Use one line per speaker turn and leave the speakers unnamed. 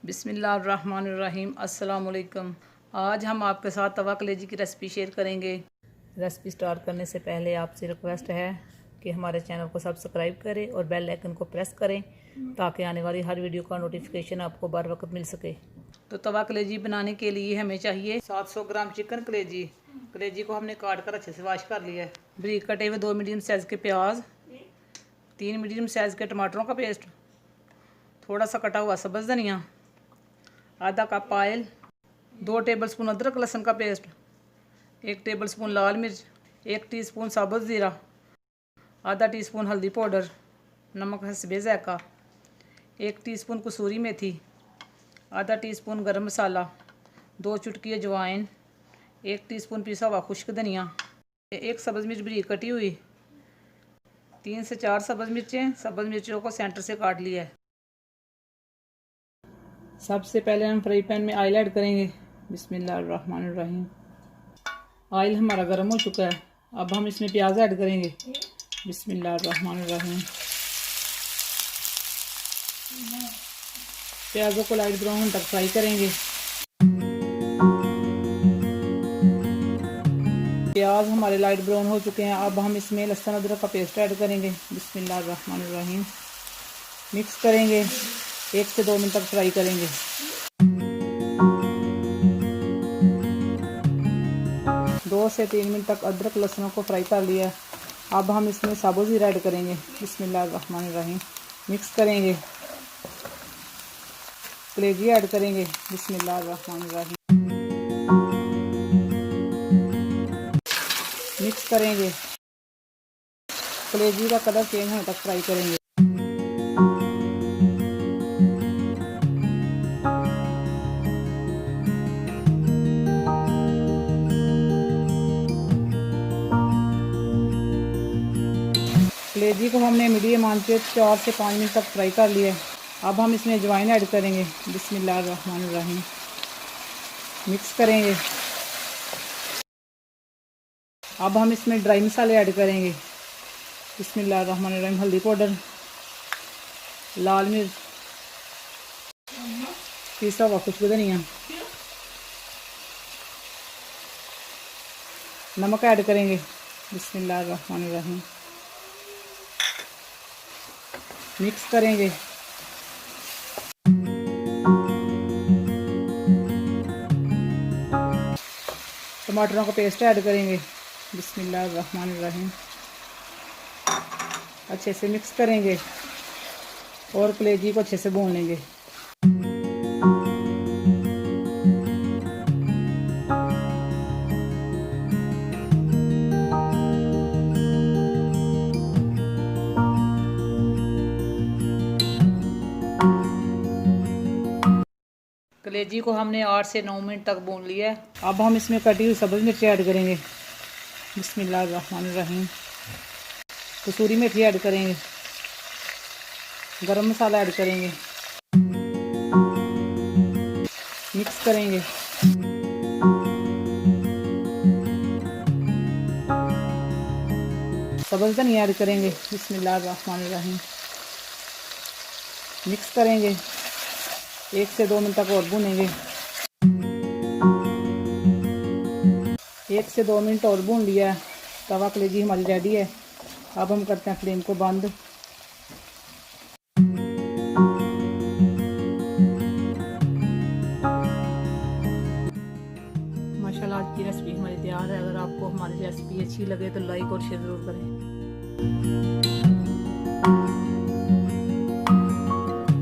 बिस्मिल्लाहिर्रहमानिर्रहीम। अस्सलाम वालेकुम। आज हम आपके साथ तवा कलेजी की रेसिपी शेयर करेंगे। रेसिपी स्टार्ट करने से पहले आपसे रिक्वेस्ट है कि हमारे चैनल को सब्सक्राइब करें और बेल आइकन को प्रेस करें ताकि आने वाली हर वीडियो का नोटिफिकेशन आपको बर वक्त मिल सके। तो तवा कलेजी बनाने के लिए हमें चाहिए 700 ग्राम चिकन कलेजी। कलेजी को हमने काट कर अच्छे से वॉश कर लिया है। बारीक कटे हुए 2 मीडियम साइज़ के प्याज, 3 मीडियम साइज़ के टमाटरों का पेस्ट, थोड़ा सा कटा हुआ सब्ज़ धनिया, आधा कप ऑयल, 2 टेबलस्पून अदरक लहसुन का पेस्ट, 1 टेबलस्पून लाल मिर्च, 1 टीस्पून साबुत ज़ीरा, आधा टीस्पून हल्दी पाउडर, नमक हस्बे ज़ायक़ा, 1 टीस्पून कसूरी मेथी, आधा टीस्पून गरम मसाला, 2 चुटकी अजवाइन, 1 टीस्पून पिसा हुआ खुश्क धनिया, 1 सब्ज़ मिर्च बारीक कटी हुई, 3 से 4 सब्ज़ मिर्चें। सब्ज़ मिर्चों को सेंटर से काट लिया है। सबसे पहले हम फ्राई पैन में ऑयल ऐड करेंगे। बिस्मिल्लाहिर्रहमानिर्रहीम। ऑयल हमारा गर्म हो चुका है। अब हम इसमें प्याज ऐड करेंगे। बिस्मिल्लाहिर्रहमानिर्रहीम। प्याजों को लाइट ब्राउन तक फ्राई करेंगे। प्याज हमारे लाइट ब्राउन हो चुके हैं। अब हम इसमें लहसुन अदरक का पेस्ट ऐड करेंगे। बिस्मिल्लाहिर्रहमानिर्रहीम। मिक्स करेंगे। 1 से 2 मिनट तक फ्राई करेंगे। दो से 3 मिनट तक अदरक लहसुन को फ्राई कर लिया। अब हम इसमें साबुत ज़ीरा ऐड करेंगे। बिस्मिल्लाहिर्रहमानिर्रहीम। मिक्स करेंगे। कलेजी ऐड करेंगे। बिस्मिल्लाहिर्रहमानिर्रहीम। मिक्स करेंगे। कलेजी का कलर चेंज होने तक फ्राई करेंगे। कलेजी को हमने मीडियम आंच पे 4 से 5 मिनट तक फ्राई कर लिया है। अब हम इसमें अजवाइन ऐड करेंगे। बिस्मिल्लाहिर्रहमानिर्रहीम। मिक्स करेंगे। अब हम इसमें ड्राई मसाले ऐड करेंगे। बिस्मिल्लाहिर्रहमानिर्रहीम। हल्दी पाउडर, लाल मिर्च, पिसा हुआ खुश्क धनिया, नमक ऐड करेंगे। बिस्मिल्लाहिर्रहमानिर्रहीम। मिक्स करेंगे। टमाटरों का पेस्ट ऐड करेंगे। बिस्मिल्लाहिर्रहमानिर्रहीम। अच्छे से मिक्स करेंगे और कलेजी को अच्छे से भून लेंगे। कलेजी को हमने 8 से 9 मिनट तक भून लिया है। अब हम इसमें कटी हुई सब्ज़ मिर्ची ऐड करेंगे। बिस्मिल्लाहिर्रहमानिर्रहीम। कसूरी मेथी ऐड करेंगे। गरम मसाला ऐड करेंगे। मिक्स करेंगे। सब्ज़ धनिया ऐड करेंगे। बिस्मिल्लाहिर्रहमानिर्रहीम। मिक्स करेंगे। 1 से 2 मिनट तक और भूनेंगे। 1 से 2 मिनट और भून लिया। तवा कलेजी हमारी रेडी है। अब हम करते हैं फ्लेम को बंद। माशाल्लाह आज की रेसिपी हमारी तैयार है। अगर आपको हमारी रेसिपी अच्छी लगे तो लाइक और शेयर ज़रूर करें।